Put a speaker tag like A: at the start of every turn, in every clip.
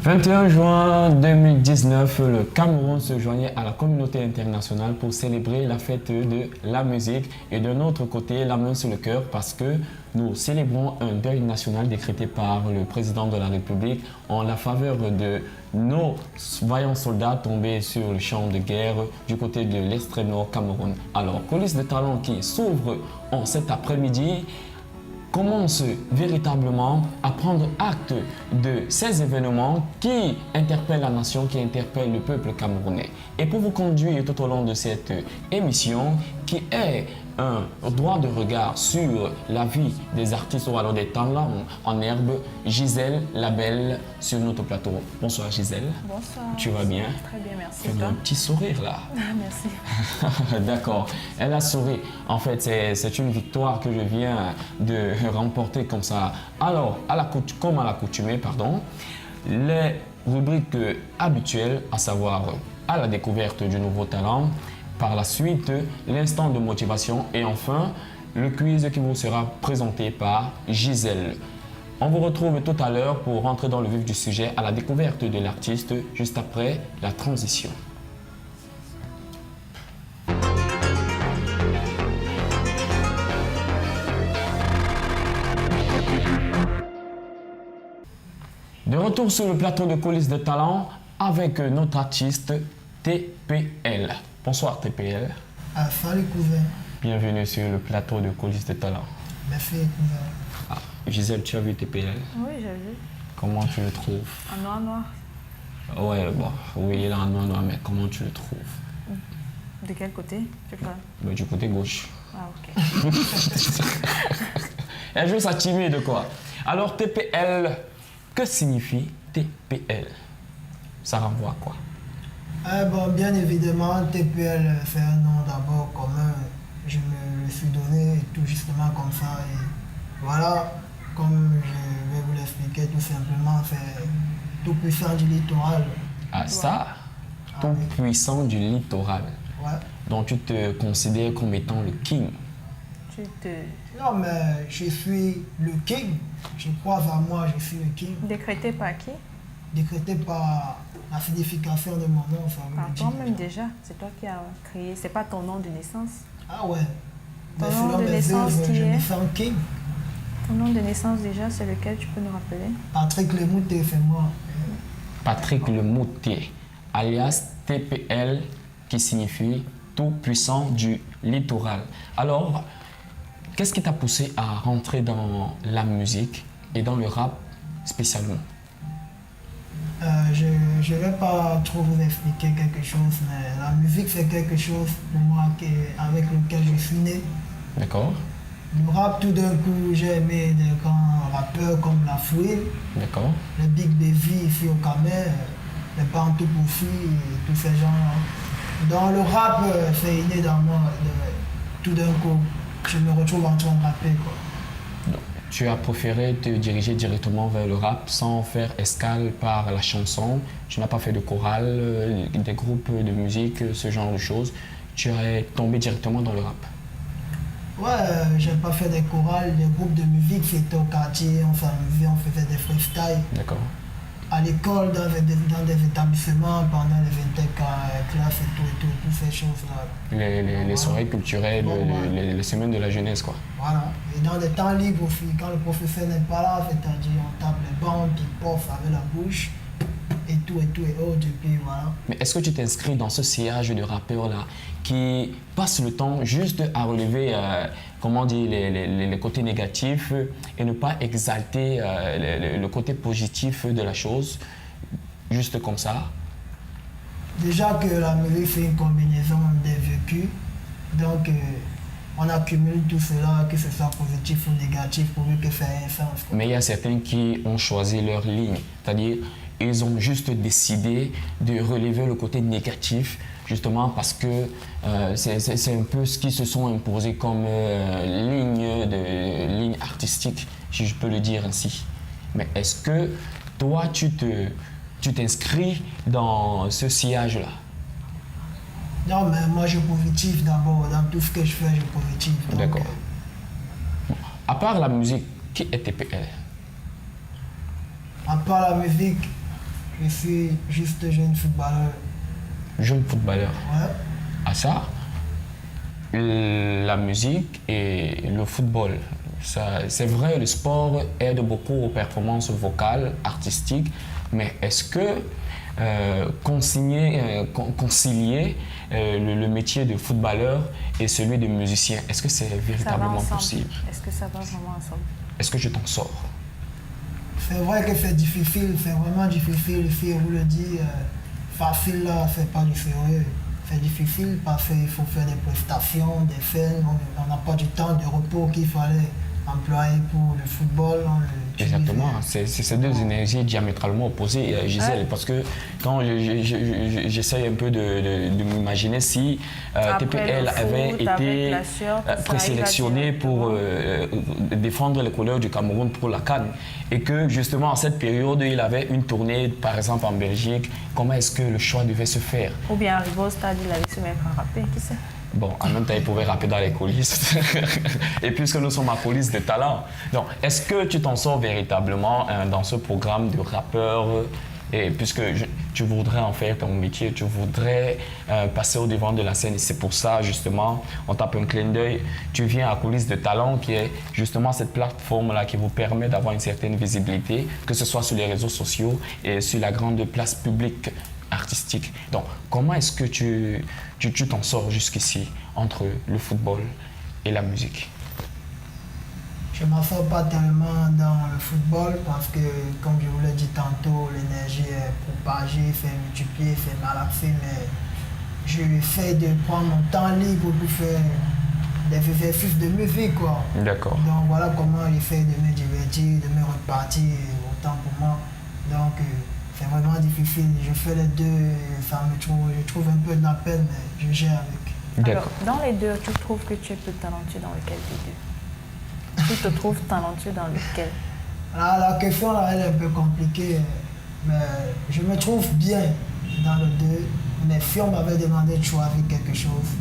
A: 21 juin 2019, le Cameroun se joignait à la communauté internationale pour célébrer la fête de la musique et de notre côté, la main sur le cœur parce que nous célébrons un deuil national décrété par le président de la République en la faveur de nos vaillants soldats tombés sur le champ de guerre du côté de l'extrême nord Cameroun. Alors, Coulisses de Talent qui s'ouvre en cet après-midi commence véritablement à prendre acte de ces événements qui interpellent la nation, qui interpellent le peuple camerounais. Et pour vous conduire tout au long de cette émission, qui est un droit de regard sur la vie des artistes ou alors des talents en herbe, Gisèle Labelle sur notre plateau. Bonsoir Gisèle.
B: Bonsoir.
A: Tu vas bien?
B: Très bien, merci.
A: Tu as un petit sourire là.
B: Merci.
A: D'accord. Elle a souri. En fait, c'est une victoire que je viens de remporter comme ça. Alors, comme à l'accoutumée, les rubriques habituelles, à savoir à la découverte du nouveau talent, par la suite, l'instant de motivation et enfin, le quiz qui vous sera présenté par Gisèle. On vous retrouve tout à l'heure pour rentrer dans le vif du sujet à la découverte de l'artiste juste après la transition. De retour sur le plateau de Coulisses de Talent avec notre artiste TPL. Bonsoir TPL.
C: Salut cousin.
A: Bienvenue sur le plateau de Coulisses de Talent.
C: Merci cousin.
A: Ah, Gisèle, tu as vu TPL?
B: Oui, j'ai vu.
A: Comment tu le trouves?
B: En noir, noir.
A: Ouais, bon, oui, il est en noir, mais comment tu le trouves?
B: De quel côté tu parles?
A: Du côté gauche.
B: Ah, ok.
A: Elle joue sa timide, quoi. Alors, TPL, que signifie TPL? Ça renvoie à quoi?
C: Bon, bien évidemment, TPL, c'est un nom d'abord commun. Je me le suis donné tout justement comme ça. Et voilà, comme je vais vous l'expliquer tout simplement, c'est tout puissant du littoral.
A: Ah, ça? Tout puissant du littoral.
C: Ouais.
A: Donc, tu te considères comme étant le king?
C: Non, mais je suis le king. Je crois à moi, je suis le king.
B: Décrété par qui?
C: Décrété par la signification de mon nom.
B: Par toi-même déjà. C'est toi qui as créé. C'est pas ton nom de naissance.
C: Ah ouais.
B: Ton
C: Mais
B: nom
C: selon
B: de
C: mes
B: naissance
C: œuvres,
B: qui
C: je
B: est?
C: me sens king.
B: Ton nom de naissance déjà, c'est lequel tu peux nous rappeler?
C: Patrick Lemouté, c'est moi.
A: Patrick Lemouté, alias TPL, qui signifie tout puissant du littoral. Alors, qu'est-ce qui t'a poussé à rentrer dans la musique et dans le rap spécialement?
C: Je ne vais pas trop vous expliquer quelque chose, mais la musique c'est quelque chose pour moi avec lequel je suis né.
A: D'accord.
C: Le rap, tout d'un coup, j'ai aimé des grands rappeurs comme La Fouine,
A: D'accord.
C: les Big Baby ici au Camer, les Pantou Bouffi et tous ces gens-là. Dans le rap, c'est inné dans moi. Tout d'un coup, je me retrouve en train de rapper, quoi.
A: Donc, tu as préféré te diriger directement vers le rap sans faire escale par la chanson. Tu n'as pas fait de chorale, des groupes de musique, ce genre de choses. Tu es tombé directement dans le rap.
C: Ouais, j'ai pas fait des chorales, les groupes de musique, c'était au quartier, on s'amusait, on faisait des freestyles.
A: D'accord.
C: À l'école, dans des établissements, pendant les 24 classes et toutes ces choses-là.
A: Les soirées culturelles, les semaines de la jeunesse, quoi.
C: Voilà. Et dans des temps libres aussi, quand le professeur n'est pas là, c'est-à-dire on tape les bancs, puis pof avec la bouche, et tout, et autres, et puis voilà.
A: Mais est-ce que tu t'inscris dans ce sillage de rappeurs-là qui passent le temps juste à relever, comment dire, les côtés négatifs et ne pas exalter le côté positif de la chose, juste comme ça?
C: Déjà que la musique, c'est une combinaison des vécus, donc on accumule tout cela, que ce soit positif ou négatif, pour que ça ait un sens.
A: Mais il y a certains qui ont choisi leur ligne, c'est-à-dire ils ont juste décidé de relever le côté négatif, justement parce que c'est un peu ce qui se sont imposés comme ligne artistique, si je peux le dire ainsi. Mais est-ce que toi, tu t'inscris dans ce sillage-là?
C: Non, mais moi, je suis positif d'abord. Dans tout ce que je fais, je suis positif.
A: D'accord. À part la musique, qui est TPL?
C: À part la musique, Je suis juste jeune footballeur.
A: Jeune footballeur.
C: Ouais.
A: À ça, la musique et le football. C'est vrai, le sport aide beaucoup aux performances vocales, artistiques, mais est-ce que concilier le métier de footballeur et celui de musicien, est-ce que c'est véritablement possible?
B: Est-ce que ça va vraiment ensemble?
A: Est-ce que je t'en sors?
C: C'est vrai que c'est difficile, c'est vraiment difficile. Si on vous le dit, facile là, c'est pas du sérieux. C'est difficile parce qu'il faut faire des prestations, des films, on n'a pas du temps de repos qu'il fallait employer pour le football.
A: Exactement, c'est ces deux énergies diamétralement opposées, Gisèle, parce que quand j'essaye un peu de m'imaginer si TPL avait été présélectionné pour défendre les couleurs du Cameroun pour la CAN et que justement en cette période il avait une tournée par exemple en Belgique, comment est-ce que le choix devait se faire?
B: Ou bien arrivé au stade, il allait se mettre à rapper, qui sait?
A: Bon, en même temps, il pouvait rapper dans les coulisses. Et puisque nous sommes à coulisses de talent, donc est-ce que tu t'en sors véritablement dans ce programme de rappeur? Et puisque tu voudrais en faire ton métier, tu voudrais passer au devant de la scène. Et c'est pour ça, justement, on tape un clin d'œil. Tu viens à coulisses de talent, qui est justement cette plateforme-là qui vous permet d'avoir une certaine visibilité, que ce soit sur les réseaux sociaux et sur la grande place publique artistique. Donc, comment est-ce que tu t'en sors jusqu'ici entre le football et la musique?
C: Je ne m'en sors pas tellement dans le football parce que, comme je vous l'ai dit tantôt, l'énergie est propagée, c'est multipliée, c'est malaxé, mais j'essaie de prendre mon temps libre pour faire des exercices de musique, quoi.
A: D'accord.
C: Donc voilà comment j'essaie de me divertir, de me repartir autant pour moi. Donc, c'est vraiment difficile. Je fais les deux, je trouve un peu de la peine, mais je gère avec.
B: Alors, dans les deux, tu trouves que tu es plus talentueux dans lequel des deux? Tu te trouves talentueux dans lequel?
C: La question là, elle est un peu compliquée, mais je me trouve bien dans les deux. Mais si on m'avait demandé de choisir quelque chose,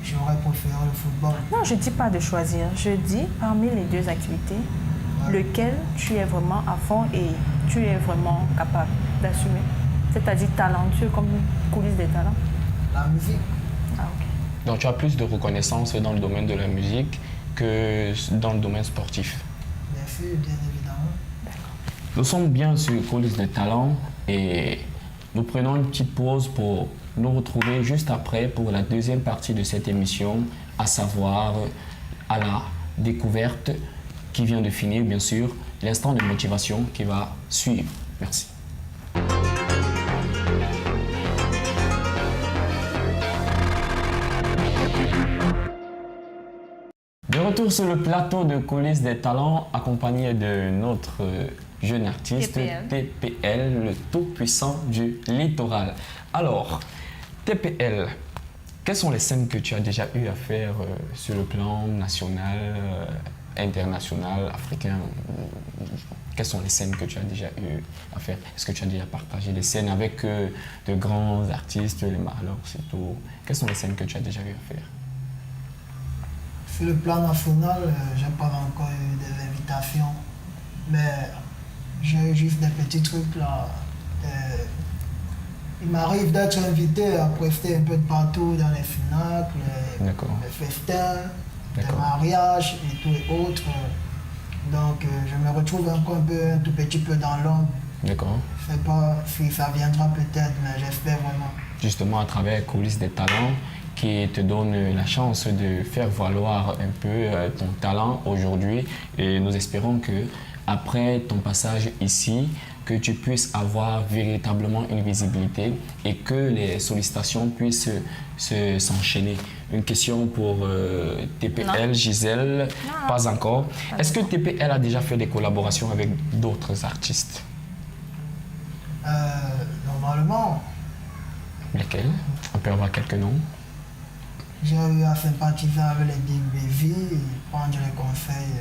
C: j'aurais préféré le football.
B: Non, je ne dis pas de choisir. Je dis, parmi les deux activités, lequel tu es vraiment à fond et tu es vraiment capable d'assumer. C'est-à-dire talentueux comme une coulisse des talents.
C: La musique.
B: Ah, ok.
A: Donc tu as plus de reconnaissance dans le domaine de la musique que dans le domaine sportif.
C: Bien sûr, bien évidemment.
A: Nous sommes bien sur coulisses des talents et nous prenons une petite pause pour nous retrouver juste après pour la deuxième partie de cette émission, à savoir à la découverte qui vient de finir, bien sûr, l'instant de motivation qui va suivre. Merci. De retour sur le plateau de coulisses des talents, accompagné de notre jeune artiste, TPL, le tout-puissant du littoral. Alors, TPL, quelles sont les scènes que tu as déjà eu à faire sur le plan national, international, africain? Quelles sont les scènes que tu as déjà eu à faire? Est-ce que tu as déjà partagé des scènes avec de grands artistes, les Marlons et tout? Quelles sont les scènes que tu as déjà eu à faire?
C: Sur le plan national, je n'ai pas encore eu des invitations, mais j'ai eu juste des petits trucs là. Il m'arrive d'être invité à prester un peu de partout dans les finacles, les festins, les mariages et tout et autres. Donc je me retrouve encore un tout petit peu dans l'ombre.
A: D'accord.
C: Je ne sais pas si ça viendra peut-être, mais j'espère vraiment.
A: Justement à travers Coulisses des talents, qui te donne la chance de faire valoir un peu ton talent aujourd'hui. Et nous espérons que après ton passage ici, que tu puisses avoir véritablement une visibilité et que les sollicitations puissent s'enchaîner. Une question pour TPL, Gisèle, pas encore. Est-ce que TPL a déjà fait des collaborations avec d'autres artistes?
C: Normalement.
A: Lesquels? On peut avoir quelques noms?
C: J'ai eu à sympathiser avec les Big Baby, prendre les conseils.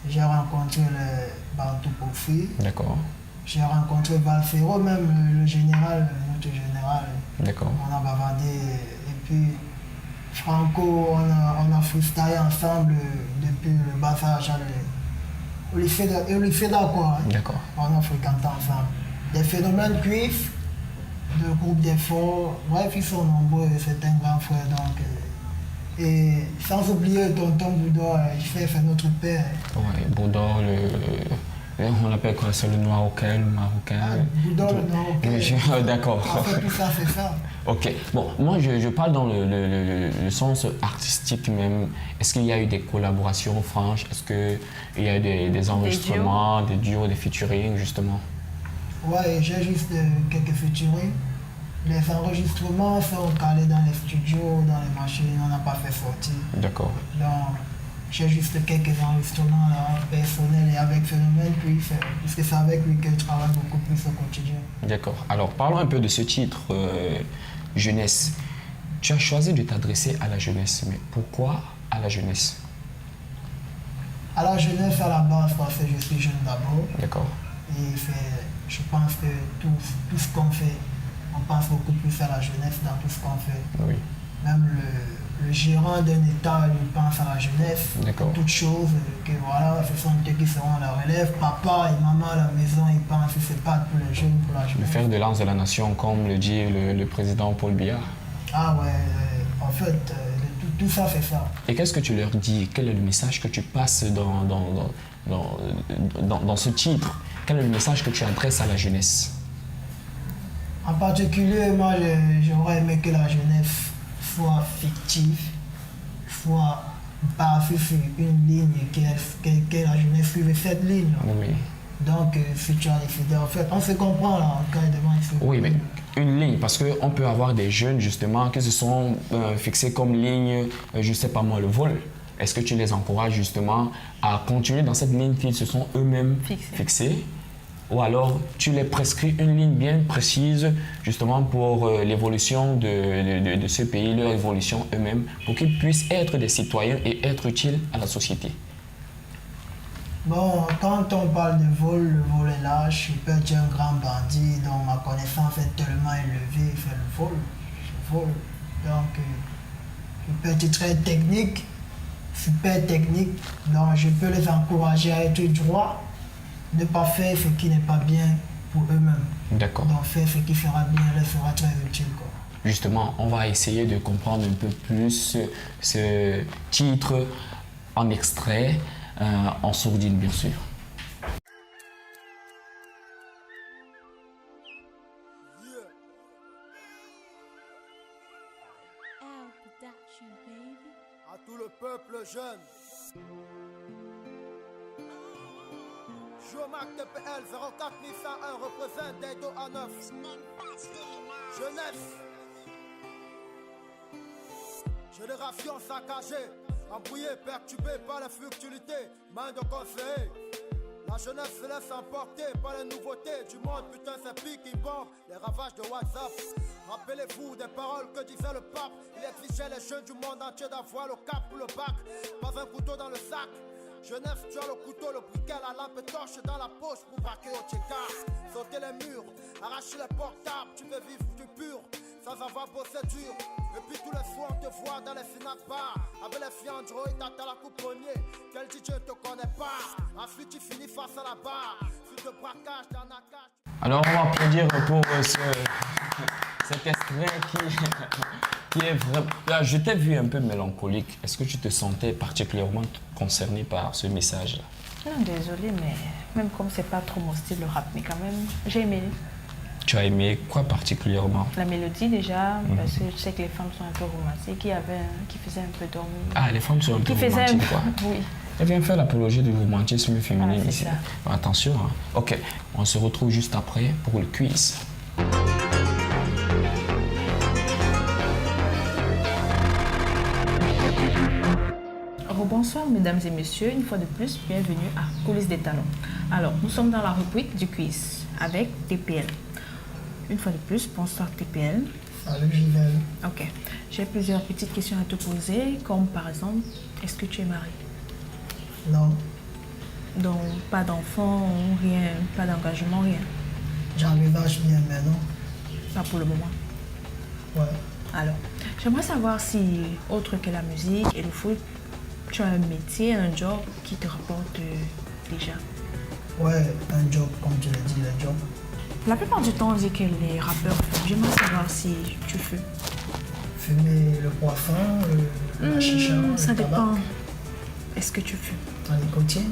C: J'ai rencontré les Bantou Kofi.
A: D'accord.
C: J'ai rencontré Valfero, même le général, notre général.
A: D'accord.
C: On a bavardé. Et puis Franco, on a freestylé ensemble depuis le bas âge au lycée d'Aqua.
A: D'accord.
C: On a fréquenté ensemble. des phénomènes cuivres, de groupes d'efforts. Bref, ils sont nombreux, c'est un grand frère. Donc, et sans oublier tonton Boudor, c'est notre père.
A: Oui, Boudor, on l'appelle quoi? C'est le Marocain, le Marocain.
C: Ah, Boudor, le Marocain.
A: D'accord.
C: En fait, tout ça, c'est ça.
A: Ok, bon, moi je parle dans le sens artistique même. Est-ce qu'il y a eu des collaborations franches? Est-ce qu'il y a eu des enregistrements, des duos, des featuring justement?
C: Ouais, j'ai juste quelques featuring. Les enregistrements sont calés dans les studios, dans les machines, on n'a pas fait sortir.
A: D'accord.
C: Donc, j'ai juste quelques enregistrements là, personnels et avec Phénomène, puisque c'est avec lui que je travaille beaucoup plus au quotidien.
A: D'accord. Alors, parlons un peu de ce titre, Jeunesse. Tu as choisi de t'adresser à la jeunesse, mais pourquoi à la jeunesse?
C: À la jeunesse, à la base, parce que je suis jeune d'abord.
A: D'accord.
C: Et je pense que tout ce qu'on fait, on pense beaucoup plus à la jeunesse dans tout ce qu'on fait.
A: Oui.
C: Même le gérant d'un État, il pense à la jeunesse, toutes choses, que voilà, ce sont eux qui seront à la relève. Papa et maman à la maison, ils pensent que c'est pas pour les jeunes, pour la jeunesse.
A: Le fer de lance de la nation, comme le dit le président Paul Biya.
C: Ah ouais, en fait, tout ça, c'est ça.
A: Et qu'est-ce que tu leur dis? Quel est le message que tu passes dans ce titre? Quel est le message que tu adresses à la jeunesse?
C: En particulier, moi, j'aurais aimé que la jeunesse soit fictive, soit basée sur une ligne, que la jeunesse suive cette ligne.
A: Oui.
C: Donc, si tu as décidé, en fait, on se comprend là, quand il devant ici.
A: Oui, mais une ligne, parce qu'on peut avoir des jeunes justement qui se sont fixés comme ligne, je ne sais pas moi, le vol. Est-ce que tu les encourages justement à continuer dans cette ligne qu'ils se sont eux-mêmes fixés? Ou alors tu les prescris une ligne bien précise justement pour l'évolution de ce pays, leur évolution eux-mêmes, pour qu'ils puissent être des citoyens et être utiles à la société?
C: Bon, quand on parle de vol, le vol est lâche, il peut être un grand bandit dont ma connaissance est tellement élevée, il fait le vol. Je vole. Donc, il peut être très technique, super technique, donc je peux les encourager à être droits, ne pas faire ce qui n'est pas bien pour eux-mêmes.
A: D'accord.
C: Donc faire ce qui fera bien leur sera très utile, quoi.
A: Justement, on va essayer de comprendre un peu plus ce titre en extrait, en sourdine bien sûr.
D: À tout le peuple jeune. Jomac TPL 04101 représente Dedo à 9. Jeunesse. Génération saccagée, embrouillée, perturbée par la futilité, main de conseiller. La jeunesse se laisse emporter par les nouveautés du monde, putain c'est pique qui bombe les ravages de WhatsApp. Rappelez-vous des paroles que disait le pape, il exigeait les jeunes du monde entier d'avoir le cap pour le bac, pas un couteau dans le sac. Jeunesse, tu as le couteau, le briquet, la lampe et torche dans la poche pour braquer au tchéka. Sauter les murs, arracher les portables, tu veux vivre du pur, sans avoir bossé dur. Et puis tous les soirs on te voit dans les snack bars, avec les filles Android, t'as la coupe au nez. Quel DJ te connaît pas, ensuite tu finis face à la barre, sur le braquage dans la cage.
A: Alors on va applaudir pour cet extrait qui est vraiment... Je t'ai vu un peu mélancolique. Est-ce que tu te sentais particulièrement concerné par ce message-là?
B: Non, désolé, mais même comme c'est pas trop mon style le rap, mais quand même, j'ai aimé.
A: Tu as aimé quoi particulièrement?
B: La mélodie déjà, parce que je sais que les femmes sont un peu romantiques, qui faisaient un peu dormir.
A: Ah, les femmes sont un peu romantiques, quoi.
B: Oui.
A: Elle vient faire l'apologie du romantisme féminin ici.
B: Ça.
A: Attention, hein. Ok, on se retrouve juste après pour le quiz.
B: Bonsoir mesdames et messieurs, une fois de plus, bienvenue à Coulisses des Talents. Alors, nous sommes dans la rubrique du quiz avec TPL. Une fois de plus, bonsoir TPL.
C: Salut Gilles.
B: Ok, j'ai plusieurs petites questions à te poser, comme par exemple, est-ce que tu es marié?
C: Non.
B: Donc, pas d'enfant, rien, pas d'engagement, rien?
C: J'envisage bien, mais non.
B: Pas pour le moment.
C: Ouais.
B: Alors, j'aimerais savoir si, autre que la musique et le foot, tu as un métier, un job qui te rapporte déjà.
C: Ouais, un job, comme tu l'as dit, le job.
B: La plupart du temps, on dit que les rappeurs fument. J'aimerais savoir si tu fumes.
C: Fumer le poisson, la chicha,
B: Ça
C: le tabac,
B: dépend. Est-ce que tu fumes?
C: la nicotine.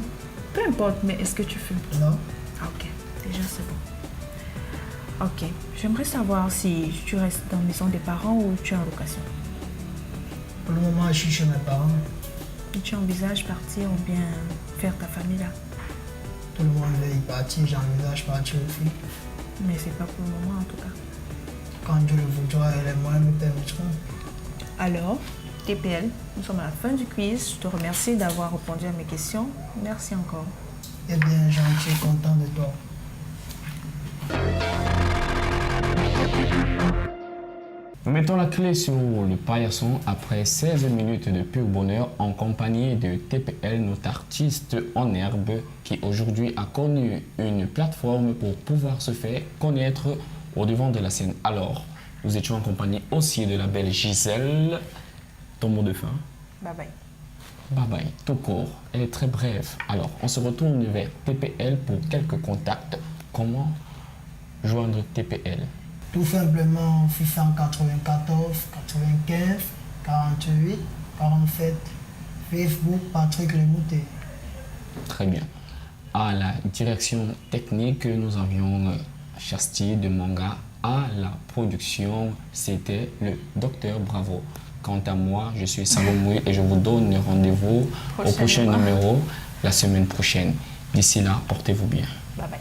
B: Peu importe, mais est-ce que tu fumes?
C: Non.
B: Ah, ok, déjà c'est bon. Ok, j'aimerais savoir si tu restes dans la maison des parents ou tu es en location.
C: Pour le moment, je suis chez mes parents.
B: Et tu envisages partir ou bien faire ta famille là?
C: Tout le monde veut y partir, j'envisage partir aussi.
B: Mais c'est pas pour le moment en tout cas.
C: Quand Dieu le voudra et les moyens me permettront.
B: Alors, TPL, nous sommes à la fin du quiz. Je te remercie d'avoir répondu à mes questions. Merci encore.
C: Eh bien, j'en suis content de toi.
A: Nous mettons la clé sur le paillasson après 16 minutes de pur bonheur en compagnie de TPL, notre artiste en herbe qui aujourd'hui a connu une plateforme pour pouvoir se faire connaître au devant de la scène. Alors, nous étions en compagnie aussi de la belle Gisèle. Ton mot de fin?
B: Bye bye.
A: Bye bye, tout court. Elle est très brève. Alors, on se retourne vers TPL pour quelques contacts. Comment joindre TPL?
C: Tout simplement 694 95 48 47 Facebook Patrick Lemouté.
A: Très bien. À la direction technique, nous avions Chasti de Manga. À la production, c'était le Docteur Bravo. Quant à moi, je suis Salomoué et je vous donne rendez-vous au prochain numéro la semaine prochaine. D'ici là, portez-vous bien.
B: Bye bye.